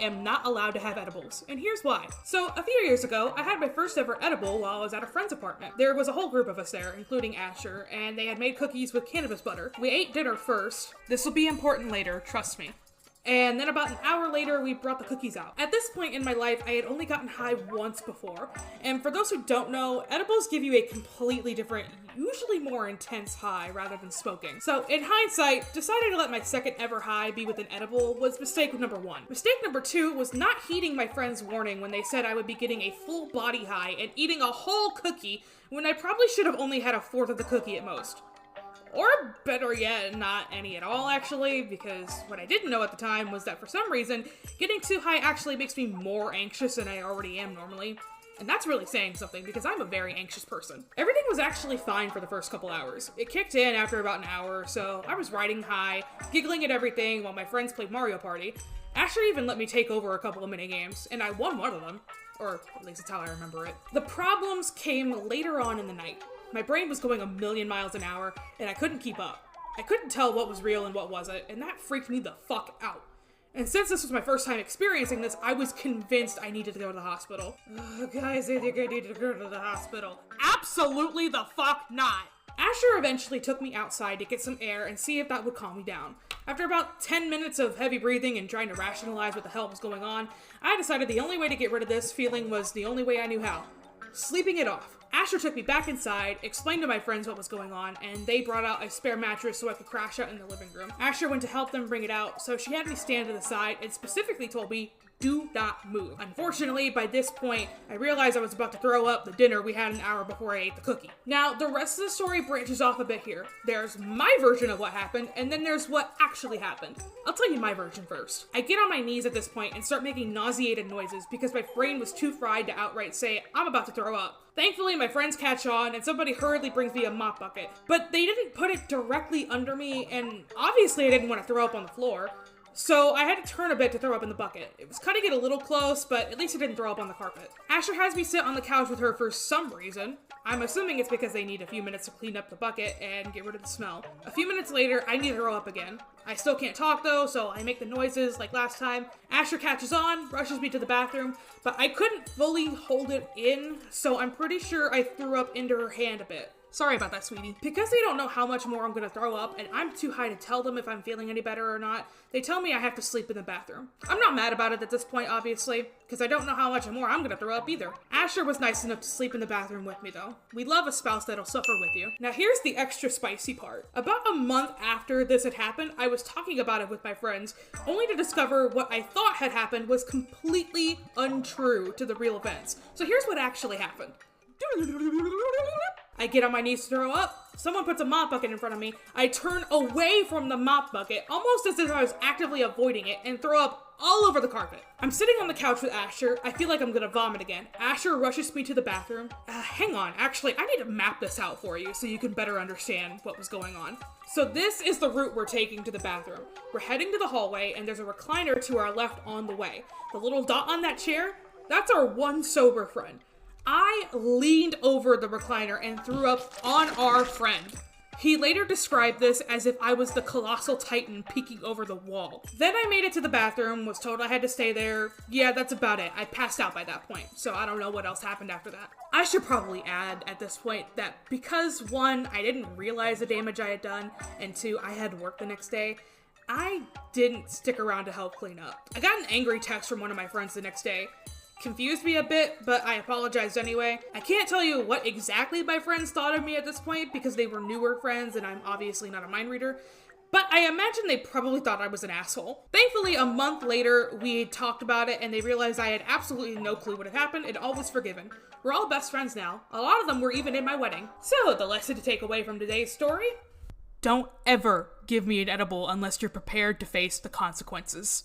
am not allowed to have edibles, and here's why. So a few years ago, I had my first ever edible while I was at a friend's apartment. There was a whole group of us there, including Asher, and they had made cookies with cannabis butter. We ate dinner first. This will be important later, trust me. And then about an hour later, we brought the cookies out. At this point in my life, I had only gotten high once before. And for those who don't know, edibles give you a completely different, usually more intense high rather than smoking. So in hindsight, deciding to let my second ever high be with an edible was mistake number one. Mistake number two was not heeding my friend's warning when they said I would be getting a full body high and eating a whole cookie when I probably should have only had a fourth of the cookie at most. Or better yet, not any at all actually, because what I didn't know at the time was that for some reason, getting too high actually makes me more anxious than I already am normally. And that's really saying something because I'm a very anxious person. Everything was actually fine for the first couple hours. It kicked in after about an hour or so. I was riding high, giggling at everything while my friends played Mario Party. Asher even let me take over a couple of minigames, and I won one of them. Or at least that's how I remember it. The problems came later on in the night. My brain was going a million miles an hour, and I couldn't keep up. I couldn't tell what was real and what wasn't, and that freaked me the fuck out. And since this was my first time experiencing this, I was convinced I needed to go to the hospital. Guys, I think I need to go to the hospital. Absolutely the fuck not! Asher eventually took me outside to get some air and see if that would calm me down. After about 10 minutes of heavy breathing and trying to rationalize what the hell was going on, I decided the only way to get rid of this feeling was the only way I knew how. Sleeping it off. Asher took me back inside, explained to my friends what was going on, and they brought out a spare mattress so I could crash out in the living room. Asher went to help them bring it out, so she had me stand to the side and specifically told me, do not move. Unfortunately, by this point, I realized I was about to throw up the dinner we had an hour before I ate the cookie. Now, the rest of the story branches off a bit here. There's my version of what happened, and then there's what actually happened. I'll tell you my version first. I get on my knees at this point and start making nauseated noises because my brain was too fried to outright say, I'm about to throw up. Thankfully, my friends catch on and somebody hurriedly brings me a mop bucket, but they didn't put it directly under me, and obviously I didn't want to throw up on the floor. So I had to turn a bit to throw up in the bucket. It was cutting it a little close, but at least it didn't throw up on the carpet. Asher has me sit on the couch with her for some reason. I'm assuming it's because they need a few minutes to clean up the bucket and get rid of the smell. A few minutes later, I need to throw up again. I still can't talk though, so I make the noises like last time. Asher catches on, rushes me to the bathroom, but I couldn't fully hold it in, so I'm pretty sure I threw up into her hand a bit. Sorry about that, sweetie. Because they don't know how much more I'm gonna throw up, and I'm too high to tell them if I'm feeling any better or not, they tell me I have to sleep in the bathroom. I'm not mad about it at this point, obviously, because I don't know how much more I'm gonna throw up either. Asher was nice enough to sleep in the bathroom with me, though. We love a spouse that'll suffer with you. Now here's the extra spicy part. About a month after this had happened, I was talking about it with my friends, only to discover what I thought had happened was completely untrue to the real events. So here's what actually happened. I get on my knees to throw up. Someone puts a mop bucket in front of me. I turn away from the mop bucket, almost as if I was actively avoiding it, and throw up all over the carpet. I'm sitting on the couch with Asher. I feel like I'm gonna vomit again. Asher rushes me to the bathroom. Hang on, actually, I need to map this out for you so you can better understand what was going on. So this is the route we're taking to the bathroom. We're heading to the hallway, and there's a recliner to our left on the way. The little dot on that chair, that's our one sober friend. I leaned over the recliner and threw up on our friend. He later described this as if I was the colossal titan peeking over the wall. Then I made it to the bathroom, was told I had to stay there. Yeah, that's about it. I passed out by that point, so I don't know what else happened after that. I should probably add at this point that because 1, I didn't realize the damage I had done, and 2, I had work the next day, I didn't stick around to help clean up. I got an angry text from one of my friends the next day. Confused me a bit, but I apologized anyway. I can't tell you what exactly my friends thought of me at this point because they were newer friends and I'm obviously not a mind reader, but I imagine they probably thought I was an asshole. Thankfully, a month later, we talked about it and they realized I had absolutely no clue what had happened and all was forgiven. We're all best friends now. A lot of them were even in my wedding. So, the lesson to take away from today's story? Don't ever give me an edible unless you're prepared to face the consequences.